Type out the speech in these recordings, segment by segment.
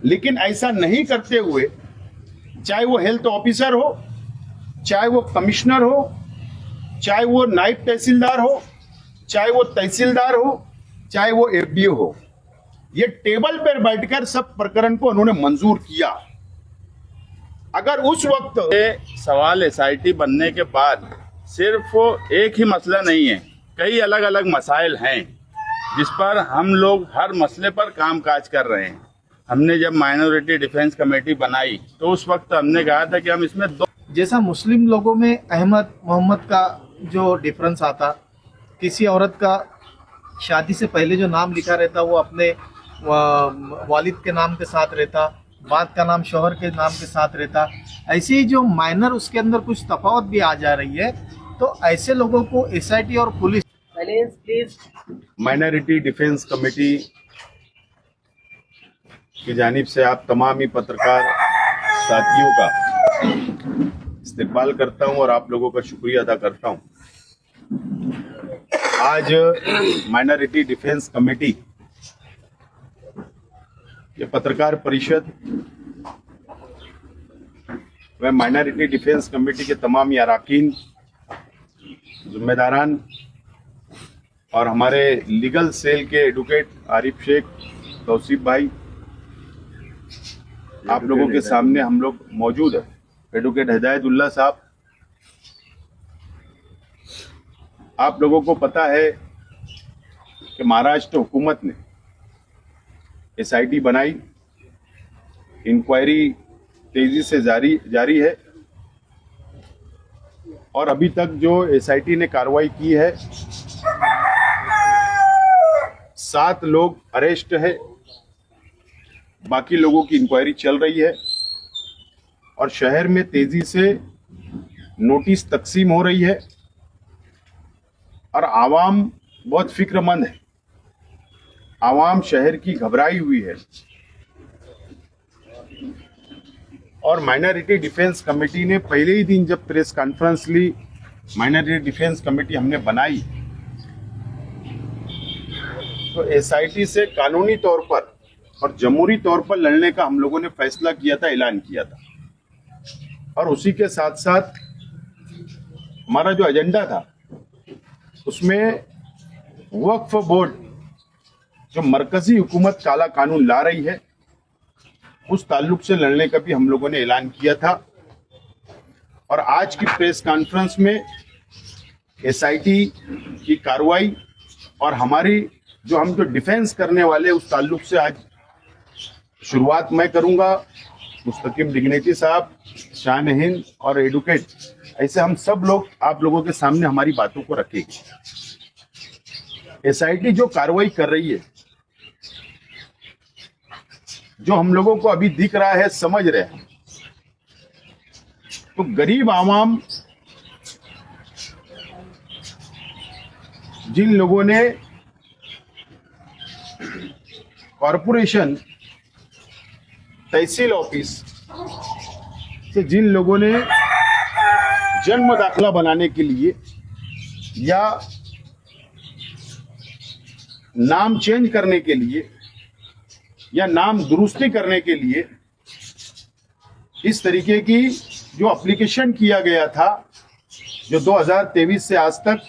लेकिन ऐसा नहीं करते हुए, चाहे वो हेल्थ ऑफिसर हो, चाहे वो कमिश्नर हो, चाहे वो नायब तहसीलदार हो, चाहे वो तहसीलदार हो, चाहे वो एफडीओ हो, ये टेबल पर बैठकर सब प्रकरण को उन्होंने मंजूर किया। अगर उस वक्त सवाल एसआईटी बनने के बाद सिर्फ एक ही मसला नहीं है, कई अलग अलग मसाइल हैं जिस पर हम लोग हर मसले पर काम काज कर रहे हैं। हमने जब माइनॉरिटी डिफेंस कमेटी बनाई तो उस वक्त हमने कहा था कि हम इसमें जैसा मुस्लिम लोगों में अहमद मोहम्मद का जो डिफरेंस आता, किसी औरत का शादी से पहले जो नाम लिखा रहता वो अपने वालिद के नाम के साथ रहता, बाद का नाम शौहर के नाम के साथ रहता, ऐसे ही जो माइनर उसके अंदर कुछ तफावत भी आ जा रही है। तो ऐसे लोगों को एसआईटी और police please minority defence committee की जानिब से आप तमाम ही पत्रकार साथियों का इस्तेकबाल करता हूं और आप लोगों का शुक्रिया अदा करता हूं। आज माइनॉरिटी डिफेंस कमेटी ये पत्रकार परिषद व माइनॉरिटी डिफेंस कमेटी के तमाम अरकान, जिम्मेदारान और हमारे लीगल सेल के एडवोकेट आरिफ शेख, तौसीफ भाई, आप लोगों के सामने हम लोग मौजूद है। एडवोकेट हिदायतुल्लाह साहब, आप लोगों को पता है कि महाराष्ट्र हुकूमत ने एसआईटी बनाई, इंक्वायरी तेजी से जारी है और अभी तक जो एसआईटी ने कार्रवाई की है 7 लोग अरेस्ट है, बाकी लोगों की इंक्वायरी चल रही है और शहर में तेजी से नोटिस तकसीम हो रही है और आवाम बहुत फिक्रमंद है। आवाम शहर की घबराई हुई है और माइनॉरिटी डिफेंस कमेटी ने पहले ही दिन जब प्रेस कॉन्फ्रेंस ली, माइनॉरिटी डिफेंस कमेटी हमने बनाई, तो एसआईटी से कानूनी तौर पर और जमहूरी तौर पर लड़ने का हम लोगों ने फैसला किया था, ऐलान किया था। और उसी के साथ साथ हमारा जो एजेंडा था उसमें वक्फ बोर्ड जो मरकजी हुकूमत काला कानून ला रही है उस ताल्लुक से लड़ने का भी हम लोगों ने ऐलान किया था। और आज की प्रेस कॉन्फ्रेंस में एसआईटी की कार्रवाई और हमारी हम जो डिफेंस करने वाले उस ताल्लुक से आज शुरुआत मैं करूंगा। मुस्तकिम डिग्नेटी साहब, शान हिंद और एडवोकेट, ऐसे हम सब लोग आप लोगों के सामने हमारी बातों को रखेंगे। एसआईटी जो कार्रवाई कर रही है, जो हम लोगों को अभी दिख रहा है, समझ रहे हैं, तो गरीब आवाम, जिन लोगों ने कॉरपोरेशन, तहसील ऑफिस से जिन लोगों ने जन्म दाखिला बनाने के लिए या नाम चेंज करने के लिए या नाम दुरुस्ती करने के लिए इस तरीके की जो एप्लीकेशन किया गया था, जो 2023 से आज तक,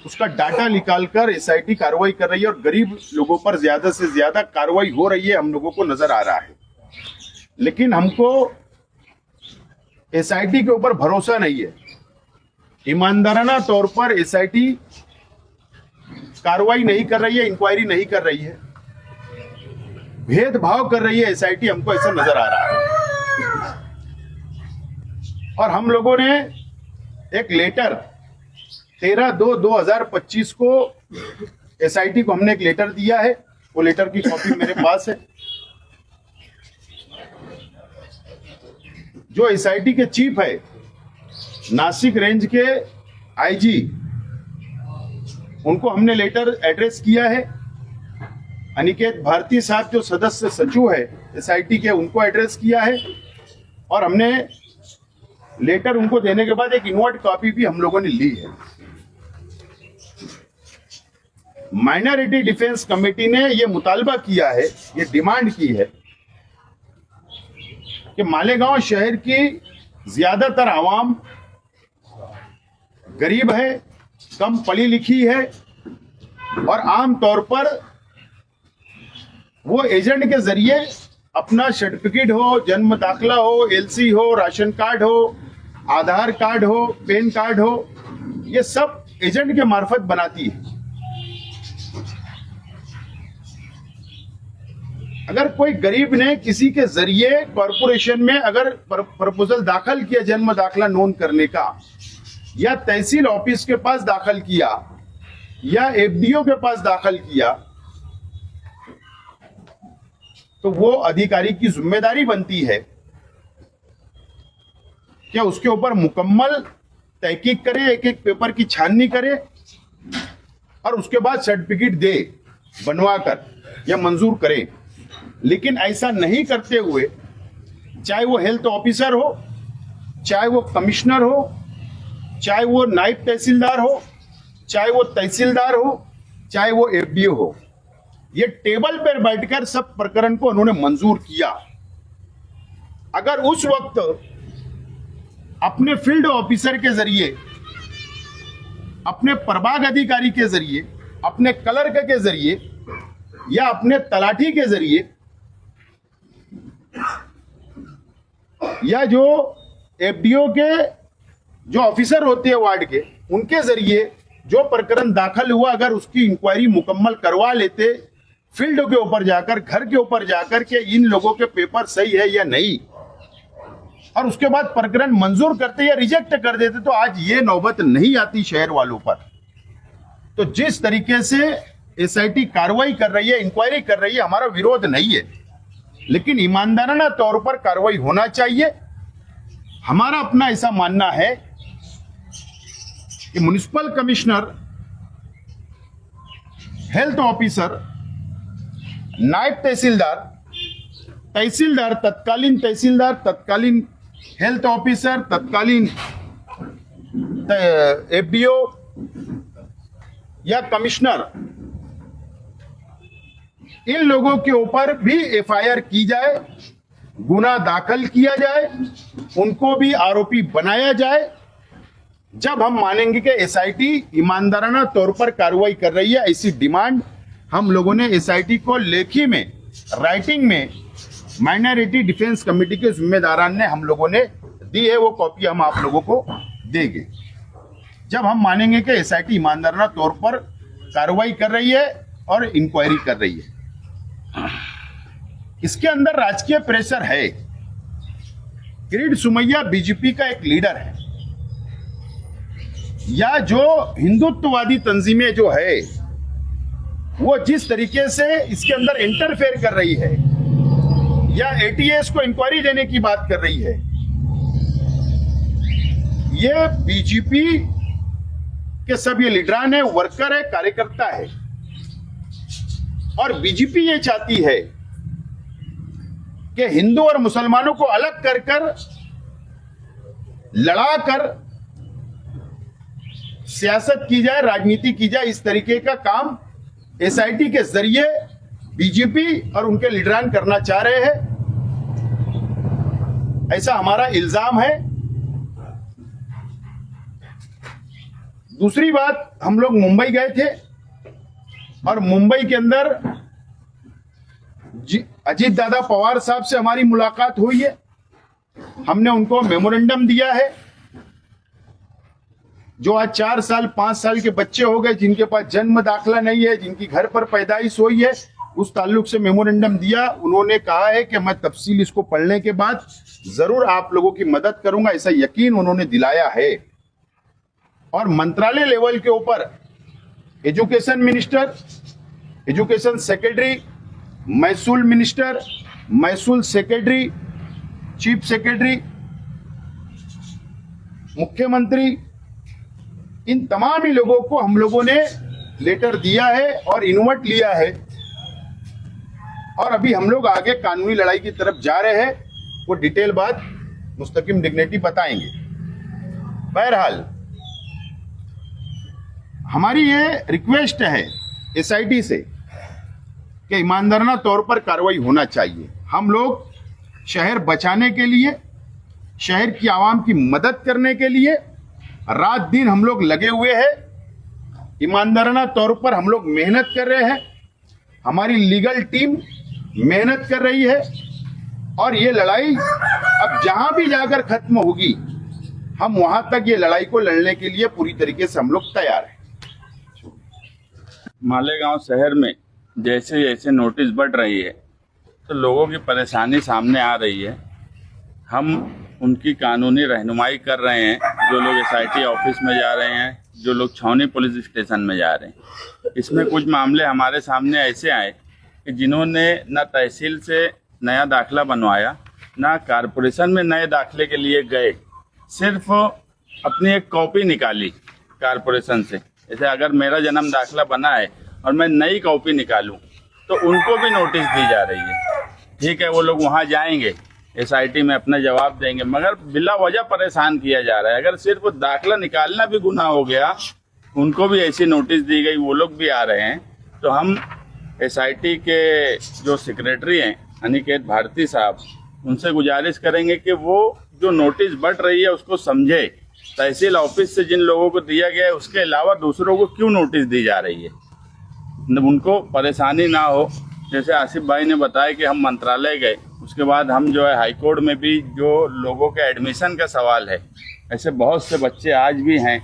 उसका डाटा निकालकर एसआईटी कार्रवाई कर रही है और गरीब लोगों पर ज्यादा से ज्यादा कार्रवाई हो रही है, हम लोगों को नजर आ रहा है। लेकिन हमको एसआईटी के ऊपर भरोसा नहीं है। ईमानदाराना तौर पर एसआईटी कार्रवाई नहीं कर रही है, इंक्वायरी नहीं कर रही है, भेदभाव कर रही है एसआईटी, हमको ऐसा नजर आ रहा है। और हम लोगों ने एक लेटर 13/2/2025 को एसआईटी को हमने एक लेटर दिया है, वो लेटर की कॉपी मेरे पास है। जो एसआईटी के चीफ है, नासिक रेंज के आईजी, उनको हमने लेटर एड्रेस किया है। अनिकेत भारती साहब जो सदस्य सचिव है एसआईटी के, उनको एड्रेस किया है और हमने लेटर उनको देने के बाद एक इनवर्ट कॉपी भी हम लोगों ने ली है। माइनॉरिटी डिफेंस कमेटी ने ये मुतालबा किया है, ये डिमांड की है कि मालेगांव शहर की ज्यादातर आवाम गरीब है, कम पढ़ी लिखी है और आम तौर पर वो एजेंट के जरिए अपना सर्टिफिकेट हो, जन्म दाखला हो, एलसी हो, राशन कार्ड हो, आधार कार्ड हो, पैन कार्ड हो, ये सब एजेंट के मार्फत बनाती है। अगर कोई गरीब ने किसी के जरिए कॉरपोरेशन में अगर प्रपोजल दाखिल किया जन्म दाखला नोंद करने का, या तहसील ऑफिस के पास दाखिल किया या एफडीओ के पास दाखिल किया, तो वो अधिकारी की जिम्मेदारी बनती है कि उसके ऊपर मुकम्मल तहकीक करे, एक एक पेपर की छाननी करे और उसके बाद सर्टिफिकेट दे बनवा कर या मंजूर करे। लेकिन ऐसा नहीं करते हुए, चाहे वो हेल्थ ऑफिसर हो, चाहे वो कमिश्नर हो, चाहे वो नायब तहसीलदार हो, चाहे वो तहसीलदार हो, चाहे वो एफडीओ हो, ये टेबल पर बैठकर सब प्रकरण को उन्होंने मंजूर किया। अगर उस वक्त अपने फील्ड ऑफिसर के जरिए, अपने प्रभाग अधिकारी के जरिए, अपने क्लर्क के जरिए या अपने तलाठी के जरिए या जो एफडीओ के जो ऑफिसर होते हैं वार्ड के, उनके जरिए जो प्रकरण दाखिल हुआ, अगर उसकी इंक्वायरी मुकम्मल करवा लेते फील्ड के ऊपर जाकर, घर के ऊपर जाकर के इन लोगों के पेपर सही है या नहीं, और उसके बाद प्रकरण मंजूर करते या रिजेक्ट कर देते, तो आज ये नौबत नहीं आती शहर वालों पर। तो जिस तरीके से एसआईटी कार्रवाई कर रही है, इंक्वायरी कर रही है, हमारा विरोध नहीं है, लेकिन ईमानदाराना तौर पर कार्रवाई होना चाहिए। हमारा अपना ऐसा मानना है कि म्युनिसिपल कमिश्नर, हेल्थ ऑफिसर, नायब तहसीलदार, तहसीलदार, तत्कालीन तहसीलदार, तत्कालीन हेल्थ ऑफिसर, तत्कालीन एफडीओ या कमिश्नर, इन लोगों के ऊपर भी एफआईआर की जाए, गुना दाखिल किया जाए, उनको भी आरोपी बनाया जाए। जब हम मानेंगे कि एसआईटी ईमानदाराना तौर पर कार्रवाई कर रही है, ऐसी डिमांड हम लोगों ने एसआईटी को लेखी में, राइटिंग में माइनॉरिटी डिफेंस कमेटी के जिम्मेदारान ने हम लोगों ने दी है। वो कॉपी हम आप लोगों को देंगे जब हम मानेंगे कि एसआईटी ईमानदाराना तौर पर कार्रवाई कर रही है और इंक्वायरी कर रही है। इसके अंदर राजकीय प्रेशर है। किरीट सोमैया बीजेपी का एक लीडर है, या जो हिंदुत्ववादी तंजीमें जो है वो जिस तरीके से इसके अंदर इंटरफेयर कर रही है या एटीएस को इंक्वायरी देने की बात कर रही है, ये बीजेपी के सब ये लीडरान है, वर्कर है, कार्यकर्ता है। और बीजेपी ये चाहती है कि हिंदू और मुसलमानों को अलग कर कर, लड़ाकर सियासत की जाए, राजनीति की जाए। इस तरीके का काम एसआईटी के जरिए बीजेपी और उनके लीडरान करना चाह रहे हैं, ऐसा हमारा इल्जाम है। दूसरी बात, हम लोग मुंबई गए थे और मुंबई के अंदर अजीत दादा पवार साहब से हमारी मुलाकात हुई है। हमने उनको मेमोरेंडम दिया है। जो आज 4 साल 5 साल के बच्चे हो गए, जिनके पास जन्म दाखला नहीं है, जिनकी घर पर पैदाइश हुई है, उस ताल्लुक से मेमोरेंडम दिया। उन्होंने कहा है कि मैं तफसील इसको पढ़ने के बाद जरूर आप लोगों की मदद करूंगा, ऐसा यकीन उन्होंने दिलाया है। और मंत्रालय लेवल के ऊपर एजुकेशन मिनिस्टर, एजुकेशन सेक्रेटरी, महसूल मिनिस्टर, महसूल सेक्रेटरी, चीफ सेक्रेटरी, मुख्यमंत्री, इन तमाम ही लोगों को हम लोगों ने लेटर दिया है और इन्वर्ट लिया है। और अभी हम लोग आगे कानूनी लड़ाई की तरफ जा रहे हैं। वो डिटेल बात मुस्तकिम डिग्निटी बताएंगे। बहरहाल हमारी ये रिक्वेस्ट है एसआईटी से कि ईमानदाराना तौर पर कार्रवाई होना चाहिए। हम लोग शहर बचाने के लिए, शहर की आवाम की मदद करने के लिए रात दिन हम लोग लगे हुए हैं। ईमानदाराना तौर पर हम लोग मेहनत कर रहे हैं, हमारी लीगल टीम मेहनत कर रही है और ये लड़ाई अब जहां भी जाकर खत्म होगी, हम वहां तक ये लड़ाई को लड़ने के लिए पूरी तरीके से हम लोग तैयार हैं। मालेगांव शहर में जैसे जैसे नोटिस बढ़ रही है तो लोगों की परेशानी सामने आ रही है। हम उनकी कानूनी रहनुमाई कर रहे हैं। जो लोग एसआईटी ऑफिस में जा रहे हैं, जो लोग छावनी पुलिस स्टेशन में जा रहे हैं। इसमें कुछ मामले हमारे सामने ऐसे आए कि जिन्होंने न तहसील से नया दाखला बनवाया, ना कारपोरेशन में नए दाखले के लिए गए, सिर्फ अपनी एक कॉपी निकाली कारपोरेशन से। जैसे अगर मेरा जन्म दाखला बना है और मैं नई कॉपी निकालूं तो उनको भी नोटिस दी जा रही है। ठीक है, वो लोग वहां जाएंगे, एसआईटी में अपना जवाब देंगे, मगर बिला वजह परेशान किया जा रहा है। अगर सिर्फ दाखला निकालना भी गुनाह हो गया, उनको भी ऐसी नोटिस दी गई, वो लोग भी आ रहे हैं। तो हम एसआईटी के जो सेक्रेटरी हैं अनिकेत भारती साहब, उनसे गुजारिश करेंगे कि वो जो नोटिस बढ़ रही है उसको समझे। तहसील ऑफिस से जिन लोगों को दिया गया है उसके अलावा दूसरों को क्यों नोटिस दी जा रही है, उनको परेशानी ना हो। जैसे आसिफ भाई ने बताया कि हम मंत्रालय गए, उसके बाद हम जो है हाईकोर्ट में भी जो लोगों के एडमिशन का सवाल है, ऐसे बहुत से बच्चे आज भी हैं।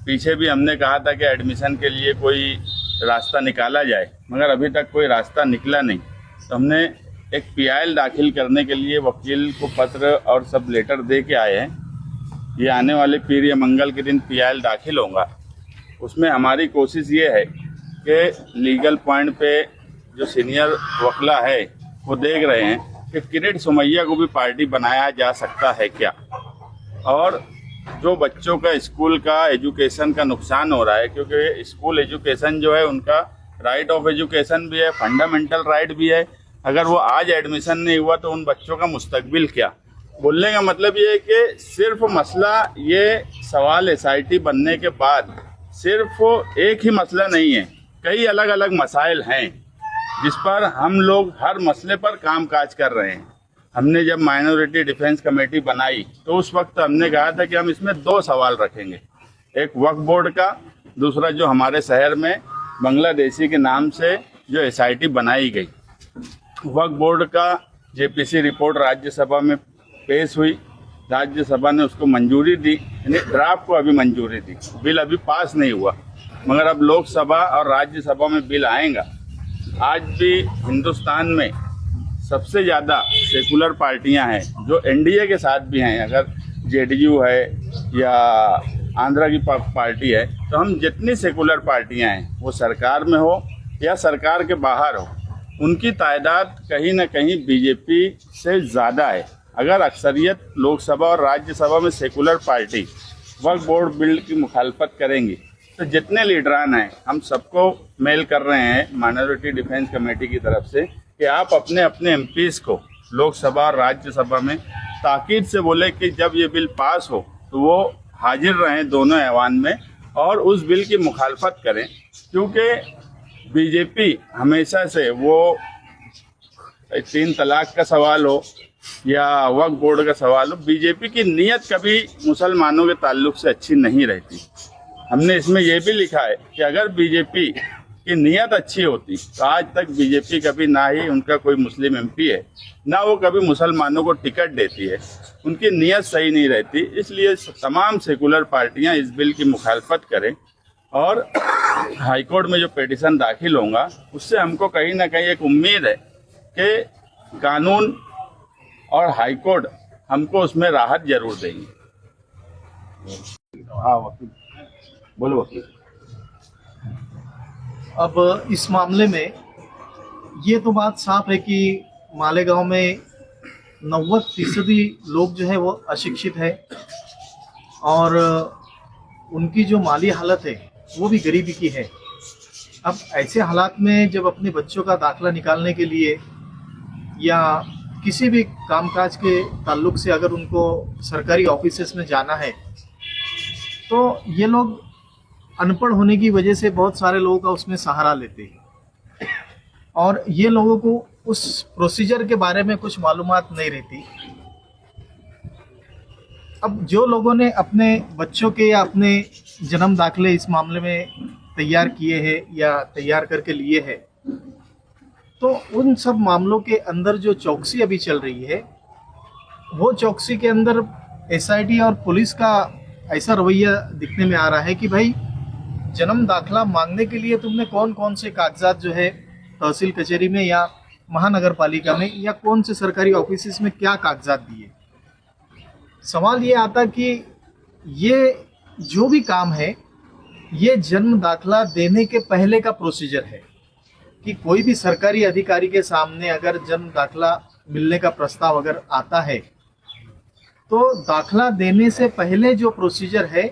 पीछे भी हमने कहा था कि एडमिशन के लिए कोई रास्ता निकाला जाए, मगर अभी तक कोई रास्ता निकला नहीं। तो हमने एक पीआईएल दाखिल करने के लिए वकील को पत्र और सब लेटर दे के आए हैं। ये आने वाले पीर या मंगल के दिन पीआईएल दाखिल होगा। उसमें हमारी कोशिश ये है कि लीगल पॉइंट पे जो सीनियर वकला है वो देख रहे हैं कि किरीट सुमैया को भी पार्टी बनाया जा सकता है क्या, और जो बच्चों का स्कूल का एजुकेशन का नुकसान हो रहा है, क्योंकि स्कूल एजुकेशन जो है उनका राइट ऑफ एजुकेशन भी है, फंडामेंटल राइट भी है। अगर वो आज एडमिशन नहीं हुआ तो उन बच्चों का मुस्तकबिल क्या। बोलने का मतलब ये है कि सिर्फ मसला, ये सवाल एसआईटी बनने के बाद सिर्फ एक ही मसला नहीं है, कई अलग अलग मसाइल हैं जिस पर हम लोग हर मसले पर काम काज कर रहे हैं। हमने जब माइनॉरिटी डिफेंस कमेटी बनाई तो उस वक्त हमने कहा था कि हम इसमें दो सवाल रखेंगे, एक वक्फ बोर्ड का, दूसरा जो हमारे शहर में बांग्लादेशी के नाम से जो एसआईटी बनाई गई। वक्फ बोर्ड का जेपीसी रिपोर्ट राज्यसभा में पेश हुई, राज्यसभा ने उसको मंजूरी दी, यानी ड्राफ्ट को अभी मंजूरी दी, बिल अभी पास नहीं हुआ, मगर अब लोकसभा और राज्यसभा में बिल आएगा। आज भी हिंदुस्तान में सबसे ज़्यादा सेकुलर पार्टियां हैं जो एनडीए के साथ भी हैं। अगर जेडीयू है या आंध्रा की पार्टी है, तो हम जितनी सेकुलर पार्टियां हैं वो सरकार में हो या सरकार के बाहर हो, उनकी तादाद कहीं ना कहीं बीजेपी से ज़्यादा है। अगर अक्सरियत लोकसभा और राज्यसभा में सेकुलर पार्टी वक्फ बोर्ड बिल की मुखालफत करेंगी तो जितने लीडरान हैं हम सबको मेल कर रहे हैं माइनॉरिटी डिफेंस कमेटी की तरफ से कि आप अपने अपने एमपीज़ को लोकसभा और राज्यसभा में ताकीद से बोले कि जब ये बिल पास हो तो वो हाजिर रहें दोनों ऐवान में और उस बिल की मुखालफत करें। क्योंकि बीजेपी हमेशा से वो 3 तलाक का सवाल हो या वक्फ बोर्ड का सवाल हो, बीजेपी की नीयत कभी मुसलमानों के ताल्लुक से अच्छी नहीं रहती। हमने इसमें यह भी लिखा है कि अगर बीजेपी की नीयत अच्छी होती तो आज तक बीजेपी कभी ना ही उनका कोई मुस्लिम एमपी है, ना वो कभी मुसलमानों को टिकट देती है। उनकी नीयत सही नहीं रहती, इसलिए तमाम सेकुलर पार्टियां इस बिल की मुखालफत करें और हाईकोर्ट में जो पिटीशन दाखिल होगा उससे हमको कहीं ना कहीं एक उम्मीद है कि कानून और हाईकोर्ट हमको उसमें राहत जरूर देंगे। हाँ वकील, बोलो वकील। अब इस मामले में ये तो बात साफ है कि मालेगांव में 90% लोग जो है वो अशिक्षित है और उनकी जो माली हालत है वो भी गरीबी की है। अब ऐसे हालात में जब अपने बच्चों का दाखला निकालने के लिए या किसी भी कामकाज के ताल्लुक से अगर उनको सरकारी ऑफिसेस में जाना है तो ये लोग अनपढ़ होने की वजह से बहुत सारे लोगों का उसमें सहारा लेते हैं और ये लोगों को उस प्रोसीजर के बारे में कुछ मालूमात नहीं रहती। अब जो लोगों ने अपने बच्चों के या अपने जन्म दाखिले इस मामले में तैयार किए हैं या तैयार करके लिए हैं, तो उन सब मामलों के अंदर जो चौकसी अभी चल रही है, वो चौकसी के अंदर एसआईटी और पुलिस का ऐसा रवैया दिखने में आ रहा है कि भाई जन्म दाखिला मांगने के लिए तुमने कौन कौन से कागजात जो है तहसील कचहरी में या महानगर पालिका में या कौन से सरकारी ऑफिस में क्या कागजात दिए। सवाल ये आता कि ये जो भी काम है ये जन्म दाखिला देने के पहले का प्रोसीजर है कि कोई भी सरकारी अधिकारी के सामने अगर जन्म दाखिला मिलने का प्रस्ताव अगर आता है तो दाखिला देने से पहले जो प्रोसीजर है,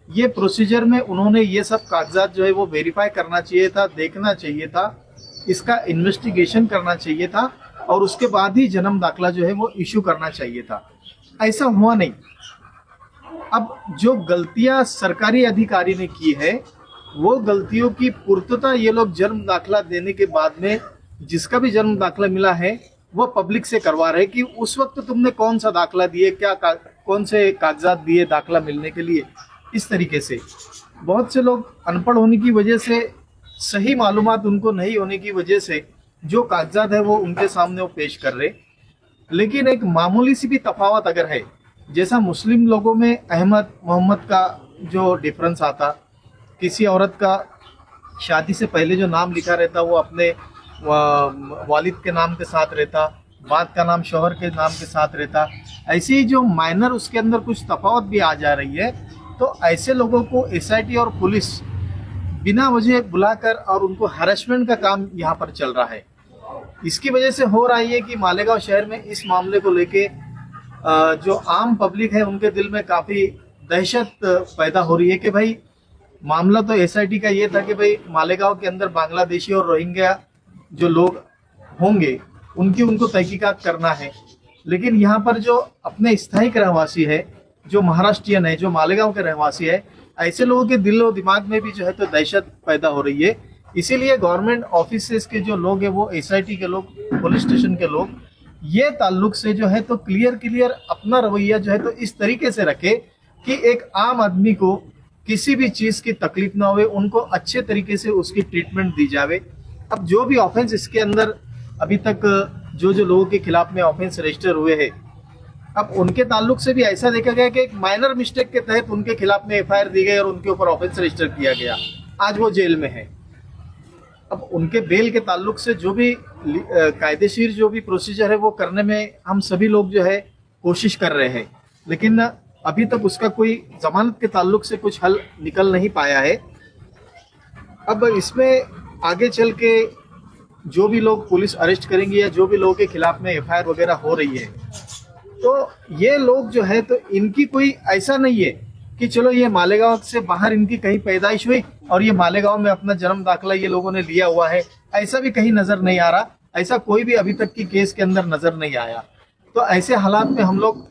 ये प्रोसीजर में उन्होंने ये सब कागजात जो है वो वेरीफाई करना चाहिए था, देखना चाहिए था, इसका इन्वेस्टिगेशन करना चाहिए था और उसके बाद ही जन्म दाखिला जो है वो इशू करना चाहिए था। ऐसा हुआ नहीं। अब जो गलतियां सरकारी अधिकारी ने की है वो गलतियों की पूर्तता ये लोग जन्म दाखिला देने के बाद में जिसका भी जन्म दाखिला मिला है वो पब्लिक से करवा रहे कि उस वक्त तुमने कौन सा दाखिला दिए, कौन से कागजात दिए दाखिला मिलने के लिए। इस तरीके से बहुत से लोग अनपढ़ होने की वजह से, सही मालूमात उनको नहीं होने की वजह से जो कागजात है वो उनके सामने वो पेश कर रहे। लेकिन एक मामूली सी भी तफावत अगर है, जैसा मुस्लिम लोगों में अहमद मोहम्मद का जो डिफरेंस आता, किसी औरत का शादी से पहले जो नाम लिखा रहता वो अपने वालिद के नाम के साथ रहता, बाद का नाम शौहर के नाम के साथ रहता, ऐसे ही जो माइनर उसके अंदर कुछ तफावत भी आ जा रही है, तो ऐसे लोगों को एसआईटी और पुलिस बिना वजह बुलाकर और उनको हैरेसमेंट का काम यहाँ पर चल रहा है। इसकी वजह से हो रहा है कि मालेगांव शहर में इस मामले को लेके जो आम पब्लिक है उनके दिल में काफ़ी दहशत पैदा हो रही है कि भाई मामला तो एसआईटी का ये था कि भाई मालेगांव के अंदर बांग्लादेशी और रोहिंग्या जो लोग होंगे उनको तहकीकात करना है, लेकिन यहाँ पर जो अपने स्थायी रहवासी है, जो महाराष्ट्रियन है, जो मालेगांव के रहवासी है, ऐसे लोगों के दिल और दिमाग में भी जो है तो दहशत पैदा हो रही है। इसीलिए गवर्नमेंट ऑफिसेस के जो लोग हैं वो एसआईटी के लोग, पुलिस स्टेशन के लोग, ये ताल्लुक से जो है तो क्लियर अपना रवैया जो है तो इस तरीके से रखे कि एक आम आदमी को किसी भी चीज़ की तकलीफ ना हुए, उनको अच्छे तरीके से उसकी ट्रीटमेंट दी जावे। अब जो भी ऑफेंस इसके अंदर अभी तक जो लोगों के खिलाफ में ऑफेंस रजिस्टर हुए हैं, अब उनके ताल्लुक से भी ऐसा देखा गया कि एक माइनर मिस्टेक के तहत उनके खिलाफ में एफआईआर दी गई और उनके ऊपर ऑफेंस रजिस्टर किया गया। आज वो जेल में है। अब उनके बेल के ताल्लुक से जो भी कायदेशीर जो भी प्रोसीजर है वो करने में हम सभी लोग जो है कोशिश कर रहे हैं, लेकिन अभी तक उसका कोई जमानत के ताल्लुक से कुछ हल निकल नहीं पाया है। अब इसमें आगे चल के जो भी लोग पुलिस अरेस्ट करेंगी या जो भी लोगों के खिलाफ में एफआईआर वगैरह हो रही है, तो ये लोग जो है तो इनकी कोई ऐसा नहीं है कि चलो ये मालेगांव से बाहर इनकी कहीं पैदाइश हुई और ये मालेगांव में अपना जन्म दाखिला ये लोगों ने लिया हुआ है, ऐसा भी कहीं नजर नहीं आ रहा। ऐसा कोई भी अभी तक की केस के अंदर नजर नहीं आया। तो ऐसे हालात में हम लोग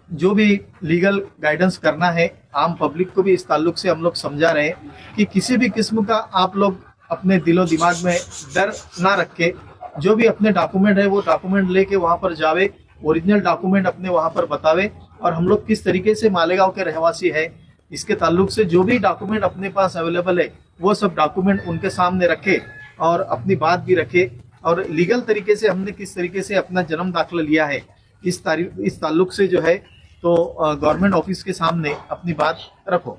जो भी लीगल गाइडेंस करना है, आम पब्लिक को भी इस ताल्लुक से हम लोग समझा रहे हैं कि किसी भी किस्म का आप लोग अपने दिलो दिमाग में डर ना रखे। जो भी अपने डॉक्यूमेंट है वो डॉक्यूमेंट लेके वहाँ पर जावे, ओरिजिनल डॉक्यूमेंट अपने वहाँ पर बतावे और हम लोग किस तरीके से मालेगांव के रहवासी है, इसके ताल्लुक से जो भी डॉक्यूमेंट अपने पास अवेलेबल है वो सब डॉक्यूमेंट उनके सामने रखे और अपनी बात भी रखे और लीगल तरीके से हमने किस तरीके से अपना जन्म दाखिला लिया है इस ताल्लुक से जो है तो गवर्नमेंट ऑफिस के सामने अपनी बात रखो।